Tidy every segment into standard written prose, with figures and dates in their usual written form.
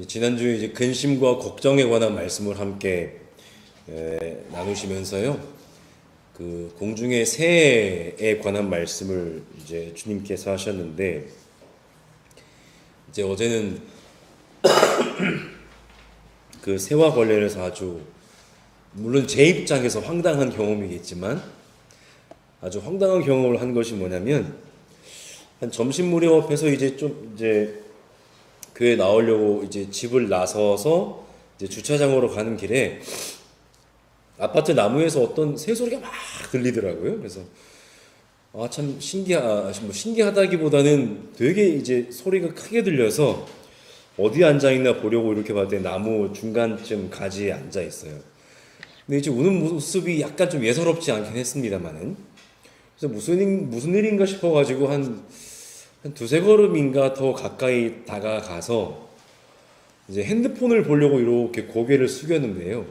지난주에 이제 근심과 걱정에 관한 말씀을 함께 나누시면서요. 그 공중의 새에 관한 말씀을 이제 주님께서 하셨는데, 이제 어제는 그 새와 관련해서 아주, 물론 제 입장에서 황당한 경험이겠지만 아주 황당한 경험을 한 것이 뭐냐면, 한 점심 무렵에서 이제 교회 나오려고 이제 집을 나서서 이제 주차장으로 가는 길에 아파트 나무에서 어떤 새 소리가 막 들리더라고요. 그래서 참 신기하다기보다는 되게 이제 소리가 크게 들려서 어디 앉아 있나 보려고 이렇게 봤더니 나무 중간쯤 가지에 앉아 있어요. 근데 이제 우는 모습이 약간 좀 예사롭지 않긴 했습니다만은, 그래서 무슨 일인가 싶어가지고 한 두세 걸음인가 더 가까이 다가가서 이제 핸드폰을 보려고 이렇게 고개를 숙였는데요.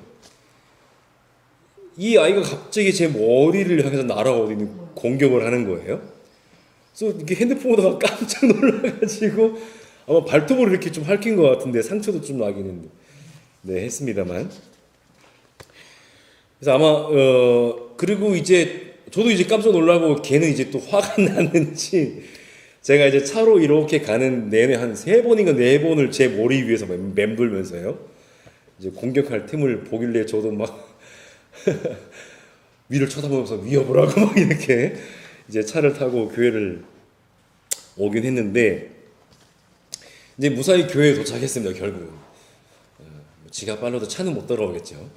이 아이가 갑자기 제 머리를 향해서 날아오는 공격을 하는 거예요. 그래서 이렇게 핸드폰 보다가 깜짝 놀라가지고 아마 발톱을 이렇게 좀 핥힌 것 같은데 상처도 좀 나기는 했습니다만. 그래서 아마 그리고 이제 저도 이제 깜짝 놀라고 걔는 이제 또 화가 났는지 제가 이제 차로 이렇게 가는 내내 한 3번인가 4번을 제 머리 위에서 맴돌면서요. 이제 공격할 틈을 보길래 저도 막 위를 쳐다보면서 위협을 하고 막 이렇게 이제 차를 타고 교회를 오긴 했는데, 이제 무사히 교회에 도착했습니다. 결국은 지가 빨라도 차는 못 따라오겠죠.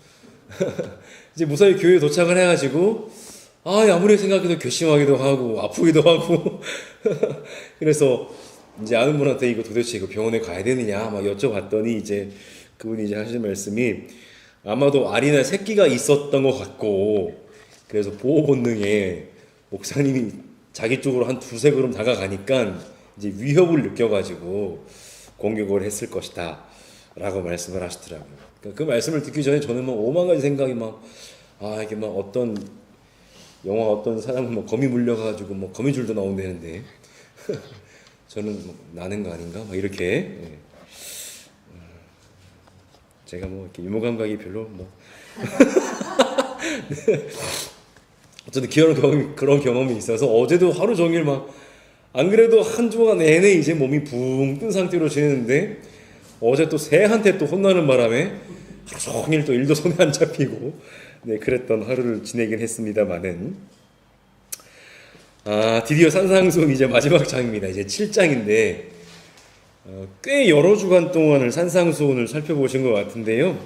이제 무사히 교회에 도착을 해가지고 아무리 생각해도 괘씸하기도 하고 아프기도 하고 그래서 이제 아는 분한테 이거 도대체 이거 병원에 가야 되느냐 막 여쭤봤더니 이제 그분이 이제 하시는 말씀이, 아마도 알이나 새끼가 있었던 것 같고, 그래서 보호 본능에 목사님이 자기 쪽으로 한 두세 걸음 다가가니까 이제 위협을 느껴가지고 공격을 했을 것이다 라고 말씀을 하시더라고요. 그러니까 그 말씀을 듣기 전에 저는 막 오만 가지 생각이 이게 막 어떤 영화 어떤 사람은 뭐 거미 물려가지고 뭐 거미줄도 나온다는데 저는 뭐 나는 거 아닌가 막 이렇게 제가 뭐 이렇게 유머 감각이 별로 어쨌든 그런 경험이 있어서 어제도 하루 종일 막 안 그래도 한 주간 내내 이제 몸이 붕 뜬 상태로 지내는데 어제 또 새한테 또 혼나는 바람에 하루 종일 또 일도 손에 안 잡히고 그랬던 하루를 지내긴 했습니다만은, 드디어 산상수훈 이제 마지막 장입니다. 이제 7장인데 꽤 여러 주간 동안을 산상수훈을 살펴보신 것 같은데요.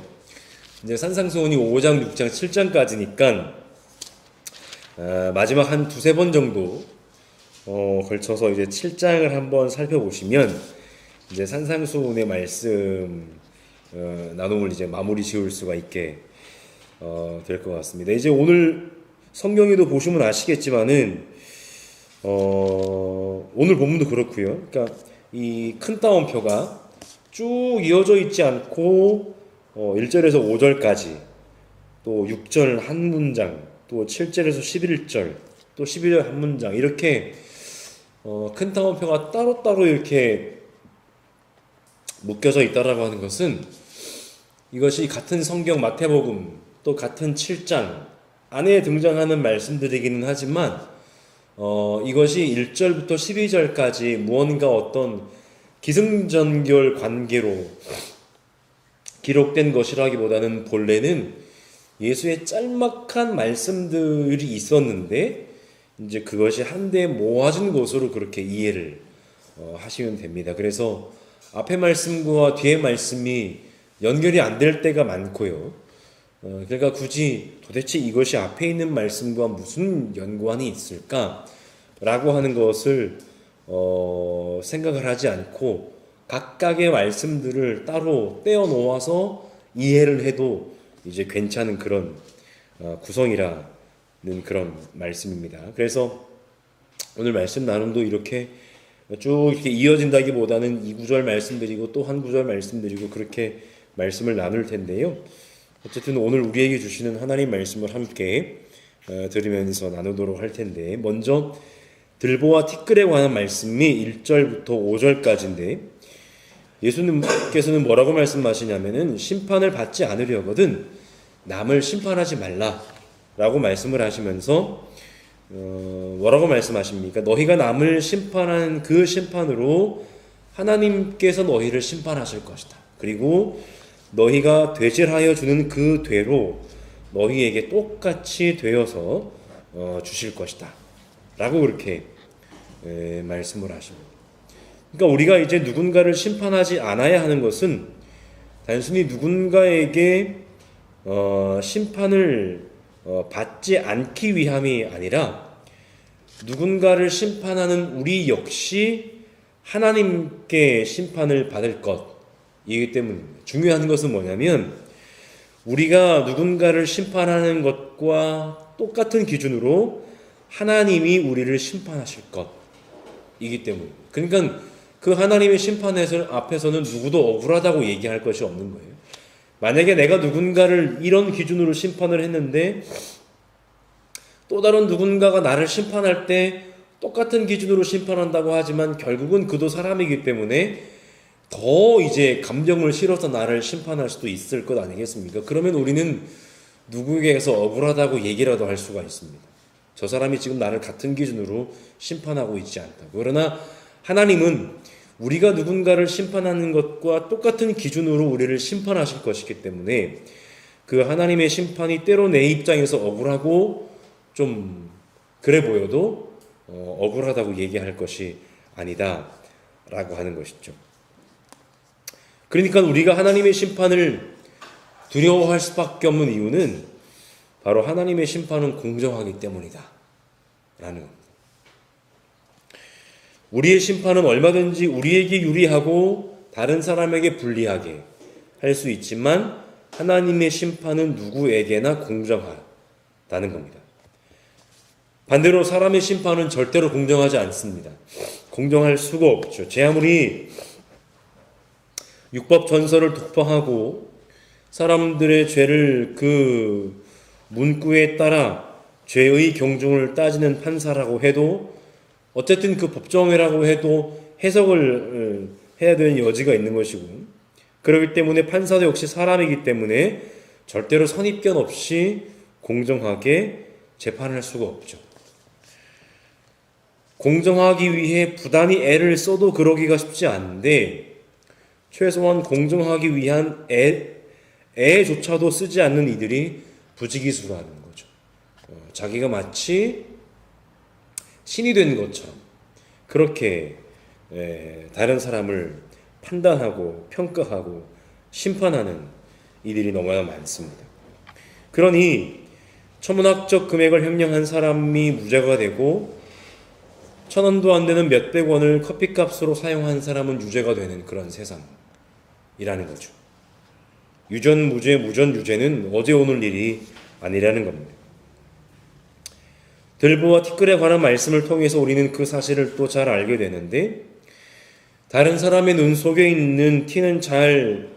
이제 산상수훈이 5장, 6장, 7장까지니까 마지막 한 두세 번 정도 걸쳐서 이제 7장을 한번 살펴보시면 이제 산상수훈의 말씀 나눔을 이제 마무리 지을 수가 있게 될 것 같습니다. 이제 오늘 성경에도 보시면 아시겠지만은 오늘 본문도 그렇고요. 그러니까 이 큰 따옴표가 쭉 이어져 있지 않고 1절에서 5절까지, 또 6절 한 문장, 또 7절에서 11절, 또 12절 한 문장, 이렇게 큰 따옴표가 따로따로 이렇게 묶여져 있다라고 하는 것은, 이것이 같은 성경 마태복음 또 같은 7장 안에 등장하는 말씀들이기는 하지만 이것이 1절부터 12절까지 무언가 어떤 기승전결 관계로 기록된 것이라기보다는 본래는 예수의 짤막한 말씀들이 있었는데 이제 그것이 한데 모아진 것으로 그렇게 이해를 하시면 됩니다. 그래서 앞에 말씀과 뒤에 말씀이 연결이 안 될 때가 많고요. 그러니까 굳이 도대체 이것이 앞에 있는 말씀과 무슨 연관이 있을까라고 하는 것을 생각을 하지 않고 각각의 말씀들을 따로 떼어 놓아서 이해를 해도 이제 괜찮은 그런 구성이라는 그런 말씀입니다. 그래서 오늘 말씀 나눔도 이렇게 쭉 이렇게 이어진다기보다는 이 구절 말씀드리고 또 한 구절 말씀드리고 그렇게 말씀을 나눌 텐데요. 어쨌든 오늘 우리에게 주시는 하나님 말씀을 함께 들으면서 나누도록 할 텐데, 먼저 들보와 티끌에 관한 말씀이 1절부터 5절까지인데 예수님께서는 뭐라고 말씀하시냐면은 심판을 받지 않으려거든 남을 심판하지 말라라고 말씀을 하시면서 뭐라고 말씀하십니까? 너희가 남을 심판한 그 심판으로 하나님께서 너희를 심판하실 것이다. 그리고 너희가 되질하여 주는 그 되로 너희에게 똑같이 되어서 주실 것이다. 라고 그렇게 말씀을 하십니다. 그러니까 우리가 이제 누군가를 심판하지 않아야 하는 것은 단순히 누군가에게 심판을 받지 않기 위함이 아니라 누군가를 심판하는 우리 역시 하나님께 심판을 받을 것이기 때문입니다. 중요한 것은 뭐냐면 우리가 누군가를 심판하는 것과 똑같은 기준으로 하나님이 우리를 심판하실 것이기 때문입니다. 그러니까 그 하나님의 심판에서 앞에서는 누구도 억울하다고 얘기할 것이 없는 거예요. 만약에 내가 누군가를 이런 기준으로 심판을 했는데 또 다른 누군가가 나를 심판할 때 똑같은 기준으로 심판한다고 하지만 결국은 그도 사람이기 때문에 더 이제 감정을 실어서 나를 심판할 수도 있을 것 아니겠습니까? 그러면 우리는 누구에게서 억울하다고 얘기라도 할 수가 있습니다. 저 사람이 지금 나를 같은 기준으로 심판하고 있지 않다고. 그러나 하나님은 우리가 누군가를 심판하는 것과 똑같은 기준으로 우리를 심판하실 것이기 때문에 그 하나님의 심판이 때로 내 입장에서 억울하고 좀 그래 보여도 억울하다고 얘기할 것이 아니다 라고 하는 것이죠. 그러니까 우리가 하나님의 심판을 두려워할 수밖에 없는 이유는 바로 하나님의 심판은 공정하기 때문이다 라는 겁니다. 우리의 심판은 얼마든지 우리에게 유리하고 다른 사람에게 불리하게 할 수 있지만 하나님의 심판은 누구에게나 공정하다는 겁니다. 반대로 사람의 심판은 절대로 공정하지 않습니다. 공정할 수가 없죠. 제 아무리 율법 전설을 독파하고 사람들의 죄를 그 문구에 따라 죄의 경중을 따지는 판사라고 해도 어쨌든 그 법정이라고 해도 해석을 해야 되는 여지가 있는 것이고 그렇기 때문에 판사도 역시 사람이기 때문에 절대로 선입견 없이 공정하게 재판할 수가 없죠. 공정하기 위해 부단히 애를 써도 그러기가 쉽지 않은데 최소한 공정하기 위한 애조차도 쓰지 않는 이들이 부지기수라는 거죠. 자기가 마치 신이 된 것처럼 그렇게 다른 사람을 판단하고 평가하고 심판하는 이들이 너무나 많습니다. 그러니 천문학적 금액을 횡령한 사람이 무죄가 되고 1,000원도 안 되는 몇백 원을 커피값으로 사용한 사람은 유죄가 되는 그런 세상이라는 거죠. 유전 무죄 무전 유죄는 어제 오늘 일이 아니라는 겁니다. 들보와 티끌에 관한 말씀을 통해서 우리는 그 사실을 또 잘 알게 되는데 다른 사람의 눈 속에 있는 티는 잘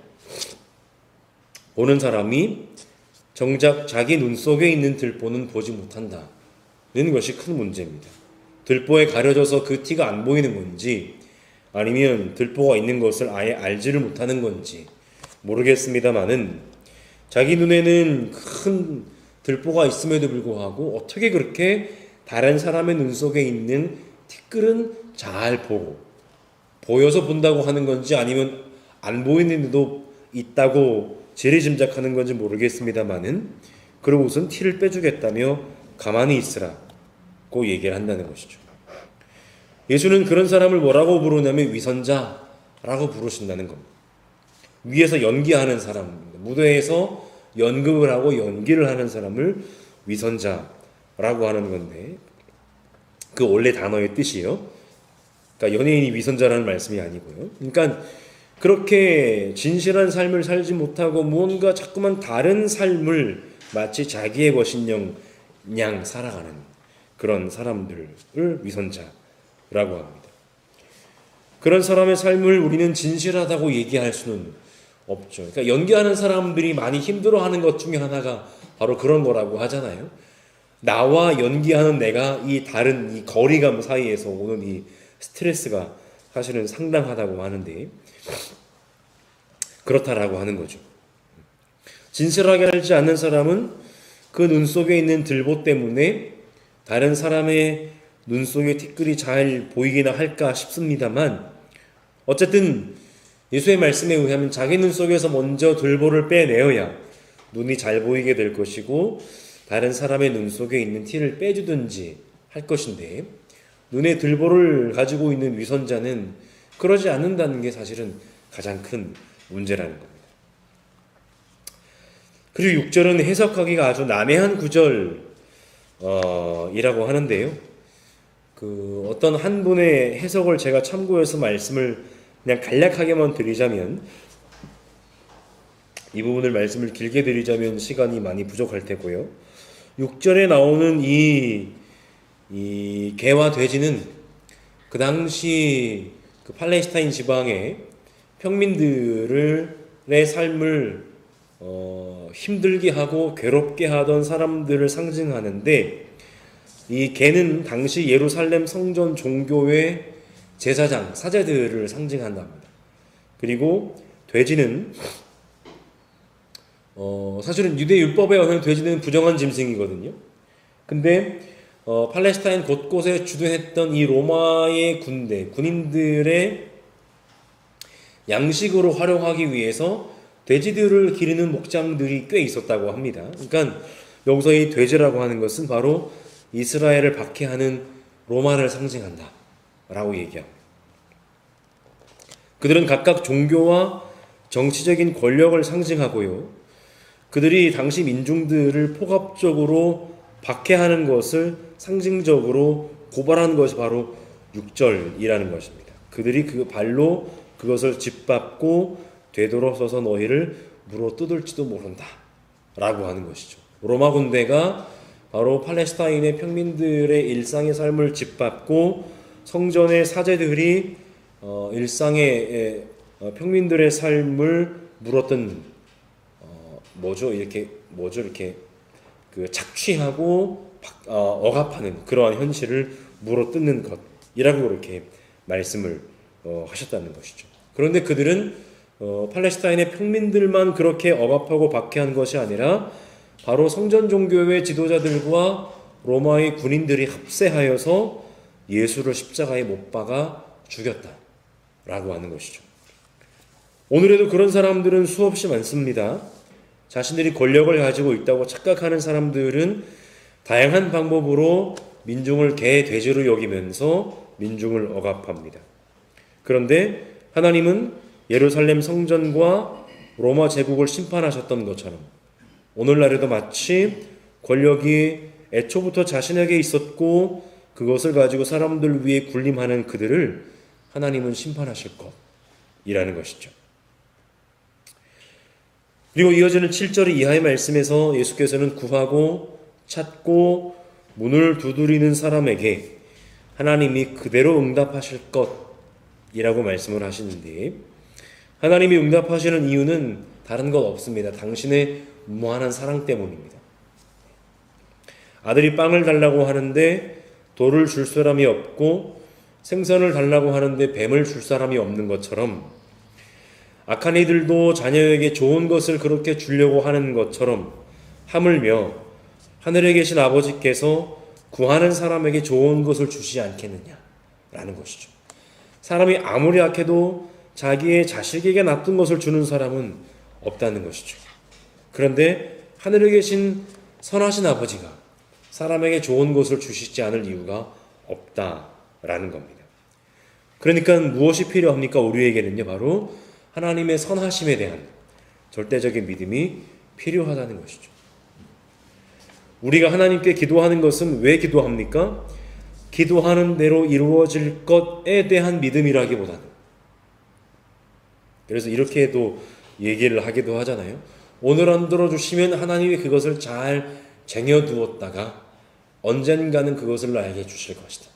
보는 사람이 정작 자기 눈 속에 있는 들보는 보지 못한다는 것이 큰 문제입니다. 들보에 가려져서 그 티가 안 보이는 건지 아니면 들보가 있는 것을 아예 알지를 못하는 건지 모르겠습니다만은 자기 눈에는 큰 들보가 있음에도 불구하고 어떻게 그렇게 다른 사람의 눈 속에 있는 티끌은 잘 보고 보여서 본다고 하는 건지 아니면 안 보이는데도 있다고 지레짐작하는 건지 모르겠습니다만은 그러고선 티를 빼주겠다며 가만히 있으라고 얘기를 한다는 것이죠. 예수는 그런 사람을 뭐라고 부르냐면 위선자라고 부르신다는 겁니다. 위에서 연기하는 사람입니다. 무대에서 연극을 하고 연기를 하는 사람을 위선자라고 하는 건데 그 원래 단어의 뜻이요. 그러니까 연예인이 위선자라는 말씀이 아니고요. 그러니까 그렇게 진실한 삶을 살지 못하고 무언가 자꾸만 다른 삶을 마치 자기의 것인 양 살아가는 그런 사람들을 위선자라고 합니다. 그런 사람의 삶을 우리는 진실하다고 얘기할 수는 없죠. 그러니까 연기하는 사람들이 많이 힘들어하는 것 중에 하나가 바로 그런 거라고 하잖아요. 나와 연기하는 내가 이 다른 이 거리감 사이에서 오는 이 스트레스가 사실은 상당하다고 하는데 그렇다라고 하는 거죠. 진실하게 알지 않는 사람은 그 눈 속에 있는 들보 때문에 다른 사람의 눈 속에 티끌이 잘 보이기나 할까 싶습니다만, 어쨌든 예수의 말씀에 의하면 자기 눈 속에서 먼저 들보를 빼내어야 눈이 잘 보이게 될 것이고 다른 사람의 눈 속에 있는 티를 빼주든지 할 것인데, 눈에 들보를 가지고 있는 위선자는 그러지 않는다는 게 사실은 가장 큰 문제라는 겁니다. 그리고 6절은 해석하기가 아주 난해한 구절이라고 하는데요. 어떤 한 분의 해석을 제가 참고해서 말씀을 그냥 간략하게만 드리자면, 이 부분을 말씀을 길게 드리자면 시간이 많이 부족할 테고요. 6절에 나오는 이 개와 돼지는 그 당시 그 팔레스타인 지방의 평민들의 삶을 힘들게 하고 괴롭게 하던 사람들을 상징하는데, 이 개는 당시 예루살렘 성전 종교의 제사장, 사제들을 상징한답니다. 그리고 돼지는 사실은 유대 율법에 의하면 돼지는 부정한 짐승이거든요. 근데 팔레스타인 곳곳에 주둔했던 이 로마의 군인들의 양식으로 활용하기 위해서 돼지들을 기르는 목장들이 꽤 있었다고 합니다. 그러니까 여기서 이 돼지라고 하는 것은 바로 이스라엘을 박해하는 로마를 상징한다 라고 얘기합니다. 그들은 각각 종교와 정치적인 권력을 상징하고요, 그들이 당시 민중들을 폭압적으로 박해하는 것을 상징적으로 고발하는 것이 바로 6절이라는 것입니다. 그들이 그 발로 그것을 짓밟고 되돌아서서 너희를 물어 뜯을지도 모른다 라고 하는 것이죠. 로마 군대가 바로 팔레스타인의 평민들의 일상의 삶을 짓밟고 성전의 사제들이 일상의 평민들의 삶을 물었던 이렇게 그 착취하고 억압하는 그러한 현실을 물어뜯는 것이라고 이렇게 말씀을 하셨다는 것이죠. 그런데 그들은 팔레스타인의 평민들만 그렇게 억압하고 박해한 것이 아니라 바로 성전 종교의 지도자들과 로마의 군인들이 합세하여서 예수를 십자가에 못 박아 죽였다라고 하는 것이죠. 오늘에도 그런 사람들은 수없이 많습니다. 자신들이 권력을 가지고 있다고 착각하는 사람들은 다양한 방법으로 민중을 개, 돼지로 여기면서 민중을 억압합니다. 그런데 하나님은 예루살렘 성전과 로마 제국을 심판하셨던 것처럼 오늘날에도 마치 권력이 애초부터 자신에게 있었고 그것을 가지고 사람들 위해 군림하는 그들을 하나님은 심판하실 것이라는 것이죠. 그리고 이어지는 7절 이하의 말씀에서 예수께서는 구하고 찾고 문을 두드리는 사람에게 하나님이 그대로 응답하실 것이라고 말씀을 하시는데, 하나님이 응답하시는 이유는 다른 것 없습니다. 당신의 무한한 사랑 때문입니다. 아들이 빵을 달라고 하는데 돌을 줄 사람이 없고 생선을 달라고 하는데 뱀을 줄 사람이 없는 것처럼, 악한 이들도 자녀에게 좋은 것을 그렇게 주려고 하는 것처럼 하물며 하늘에 계신 아버지께서 구하는 사람에게 좋은 것을 주시지 않겠느냐라는 것이죠. 사람이 아무리 악해도 자기의 자식에게 나쁜 것을 주는 사람은 없다는 것이죠. 그런데 하늘에 계신 선하신 아버지가 사람에게 좋은 것을 주시지 않을 이유가 없다라는 겁니다. 그러니까 무엇이 필요합니까? 우리에게는요, 바로 하나님의 선하심에 대한 절대적인 믿음이 필요하다는 것이죠. 우리가 하나님께 기도하는 것은 왜 기도합니까? 기도하는 대로 이루어질 것에 대한 믿음이라기보다는, 그래서 이렇게도 얘기를 하기도 하잖아요. 오늘 안 들어주시면 하나님이 그것을 잘 쟁여두었다가 언젠가는 그것을 나에게 주실 것이다.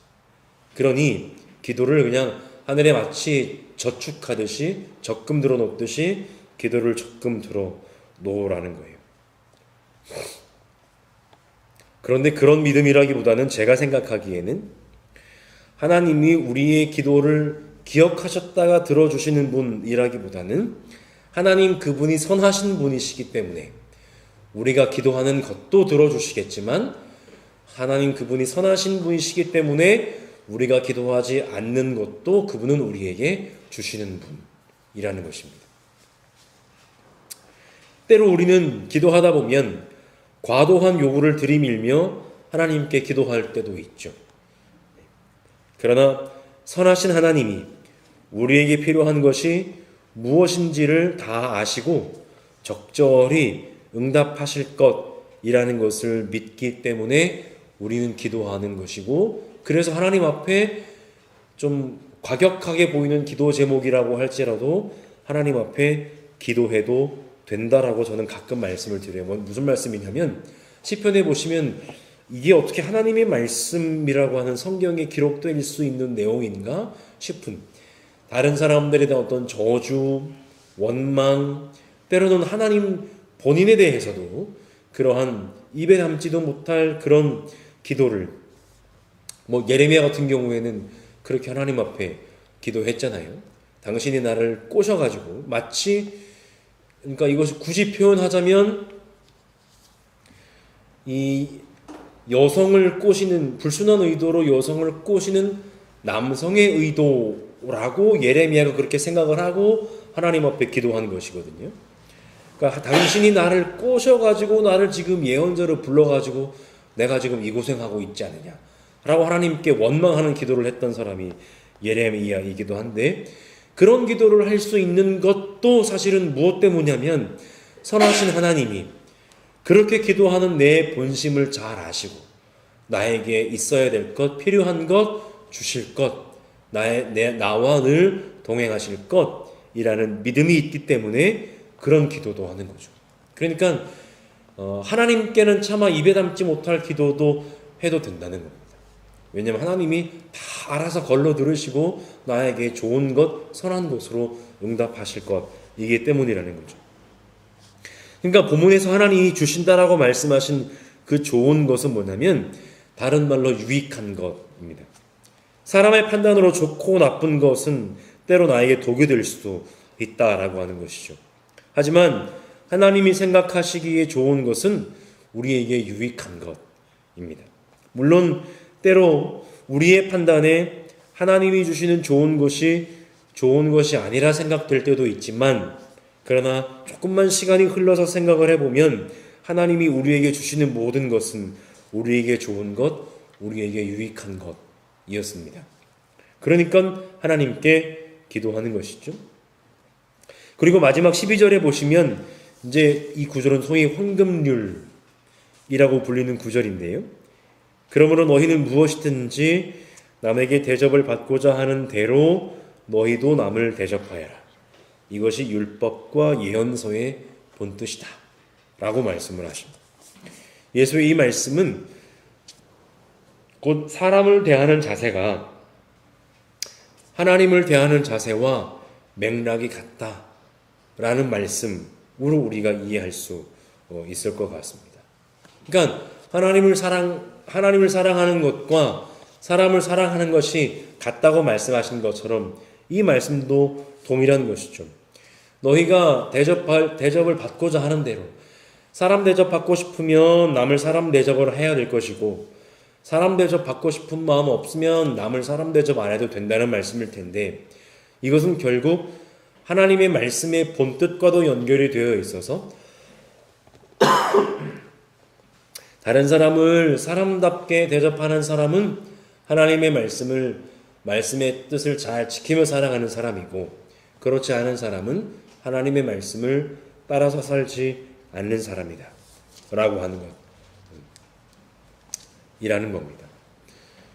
그러니 기도를 그냥 하늘에 마치 저축하듯이 적금 들어놓듯이 기도를 적금 들어놓으라는 거예요. 그런데 그런 믿음이라기보다는 제가 생각하기에는 하나님이 우리의 기도를 기억하셨다가 들어주시는 분이라기보다는 하나님 그분이 선하신 분이시기 때문에 우리가 기도하는 것도 들어주시겠지만 하나님 그분이 선하신 분이시기 때문에 우리가 기도하지 않는 것도 그분은 우리에게 주시는 분이라는 것입니다. 때로 우리는 기도하다 보면 과도한 요구를 들이밀며 하나님께 기도할 때도 있죠. 그러나 선하신 하나님이 우리에게 필요한 것이 무엇인지를 다 아시고 적절히 응답하실 것이라는 것을 믿기 때문에 우리는 기도하는 것이고, 그래서 하나님 앞에 좀 과격하게 보이는 기도 제목이라고 할지라도 하나님 앞에 기도해도 된다라고 저는 가끔 말씀을 드려요. 무슨 말씀이냐면 시편에 보시면 이게 어떻게 하나님의 말씀이라고 하는 성경에 기록될 수 있는 내용인가 싶은, 다른 사람들에 대한 어떤 저주, 원망, 때로는 하나님 본인에 대해서도 그러한 입에 담지도 못할 그런 기도를, 예레미야 같은 경우에는 그렇게 하나님 앞에 기도했잖아요. 당신이 나를 꼬셔가지고 마치, 그러니까 이것을 굳이 표현하자면 이 여성을 꼬시는, 불순한 의도로 여성을 꼬시는 남성의 의도라고 예레미야가 그렇게 생각을 하고 하나님 앞에 기도한 것이거든요. 그러니까 당신이 나를 꼬셔가지고 나를 지금 예언자로 불러가지고 내가 지금 이 고생하고 있지 않느냐 라고 하나님께 원망하는 기도를 했던 사람이 예레미야이기도 한데, 그런 기도를 할 수 있는 것도 사실은 무엇 때문이냐면 선하신 하나님이 그렇게 기도하는 내 본심을 잘 아시고 나에게 있어야 될 것, 필요한 것 주실 것, 나와 늘 동행하실 것이라는 믿음이 있기 때문에 그런 기도도 하는 거죠. 그러니까 하나님께는 차마 입에 담지 못할 기도도 해도 된다는 겁니다. 왜냐하면 하나님이 다 알아서 걸러 들으시고 나에게 좋은 것, 선한 것으로 응답하실 것이기 때문이라는 거죠. 그러니까 본문에서 하나님이 주신다라고 말씀하신 그 좋은 것은 뭐냐면 다른 말로 유익한 것입니다. 사람의 판단으로 좋고 나쁜 것은 때로 나에게 독이 될 수도 있다라고 하는 것이죠. 하지만 하나님이 생각하시기에 좋은 것은 우리에게 유익한 것입니다. 물론 때로 우리의 판단에 하나님이 주시는 좋은 것이 아니라 생각될 때도 있지만, 그러나 조금만 시간이 흘러서 생각을 해보면 하나님이 우리에게 주시는 모든 것은 우리에게 좋은 것, 우리에게 유익한 것이었습니다. 그러니까 하나님께 기도하는 것이죠. 그리고 마지막 12절에 보시면 이제 이 구절은 소위 황금률이라고 불리는 구절인데요. 그러므로 너희는 무엇이든지 남에게 대접을 받고자 하는 대로 너희도 남을 대접하여라. 이것이 율법과 예언서의 본뜻이다 라고 말씀을 하십니다. 예수의 이 말씀은 곧 사람을 대하는 자세가 하나님을 대하는 자세와 맥락이 같다라는 말씀으로 우리가 이해할 수 있을 것 같습니다. 그러니까 하나님을 사랑하는 것과 사람을 사랑하는 것이 같다고 말씀하신 것처럼 이 말씀도 동일한 것이죠. 너희가 대접을 받고자 하는 대로, 사람 대접 받고 싶으면 남을 사람 대접을 해야 될 것이고, 사람 대접 받고 싶은 마음 없으면 남을 사람 대접 안 해도 된다는 말씀일 텐데, 이것은 결국 하나님의 말씀의 본뜻과도 연결이 되어 있어서 다른 사람을 사람답게 대접하는 사람은 하나님의 말씀의 뜻을 잘 지키며 살아가는 사람이고, 그렇지 않은 사람은 하나님의 말씀을 따라서 살지 않는 사람이다 라고 하는 것이라는 겁니다.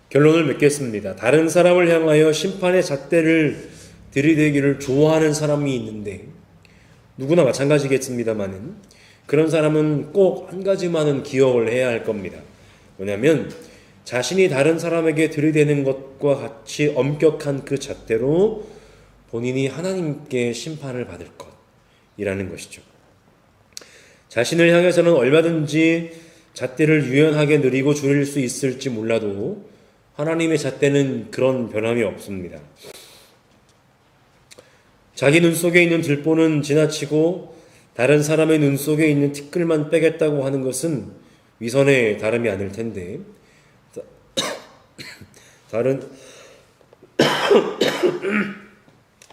결론을 맺겠습니다. 다른 사람을 향하여 심판의 잣대를 들이대기를 좋아하는 사람이 있는데, 누구나 마찬가지겠습니다만은 그런 사람은 꼭 한 가지만은 기억을 해야 할 겁니다. 뭐냐면 자신이 다른 사람에게 들이대는 것과 같이 엄격한 그 잣대로 본인이 하나님께 심판을 받을 것이라는 것이죠. 자신을 향해서는 얼마든지 잣대를 유연하게 느리고 줄일 수 있을지 몰라도 하나님의 잣대는 그런 변함이 없습니다. 자기 눈 속에 있는 들보는 지나치고 다른 사람의 눈 속에 있는 티끌만 빼겠다고 하는 것은 위선에 다름이 아닐 텐데,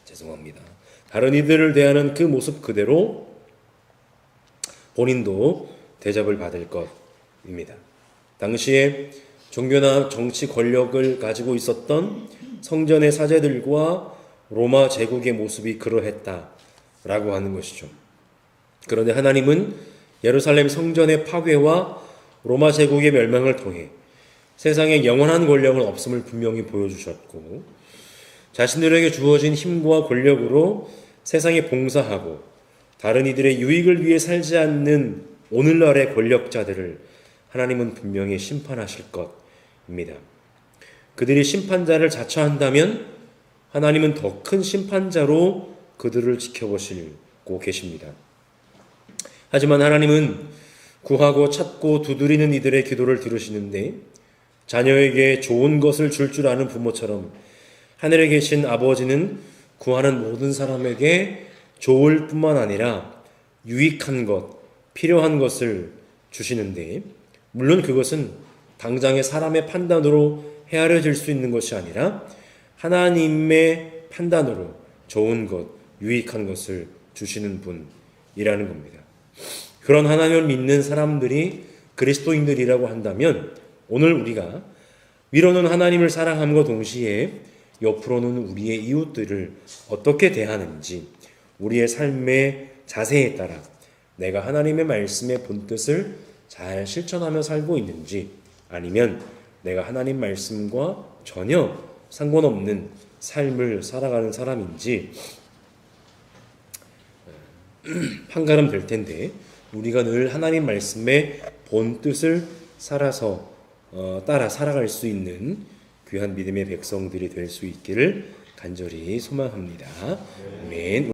죄송합니다. 다른 이들을 대하는 그 모습 그대로 본인도 대접을 받을 것입니다. 당시에 종교나 정치 권력을 가지고 있었던 성전의 사제들과 로마 제국의 모습이 그러했다라고 하는 것이죠. 그런데 하나님은 예루살렘 성전의 파괴와 로마 제국의 멸망을 통해 세상에 영원한 권력은 없음을 분명히 보여주셨고, 자신들에게 주어진 힘과 권력으로 세상에 봉사하고 다른 이들의 유익을 위해 살지 않는 오늘날의 권력자들을 하나님은 분명히 심판하실 것입니다. 그들이 심판자를 자처한다면 하나님은 더 큰 심판자로 그들을 지켜보시고 계십니다. 하지만 하나님은 구하고 찾고 두드리는 이들의 기도를 들으시는데, 자녀에게 좋은 것을 줄 아는 부모처럼 하늘에 계신 아버지는 구하는 모든 사람에게 좋을 뿐만 아니라 유익한 것, 필요한 것을 주시는데, 물론 그것은 당장의 사람의 판단으로 헤아려질 수 있는 것이 아니라 하나님의 판단으로 좋은 것, 유익한 것을 주시는 분이라는 겁니다. 그런 하나님을 믿는 사람들이 그리스도인들이라고 한다면, 오늘 우리가 위로는 하나님을 사랑함과 동시에 옆으로는 우리의 이웃들을 어떻게 대하는지, 우리의 삶의 자세에 따라 내가 하나님의 말씀의 본뜻을 잘 실천하며 살고 있는지, 아니면 내가 하나님 말씀과 전혀 상관없는 삶을 살아가는 사람인지 판가름 될 텐데, 우리가 늘 하나님 말씀의 본뜻을 따라 살아갈 수 있는 귀한 믿음의 백성들이 될 수 있기를 간절히 소망합니다. 아멘.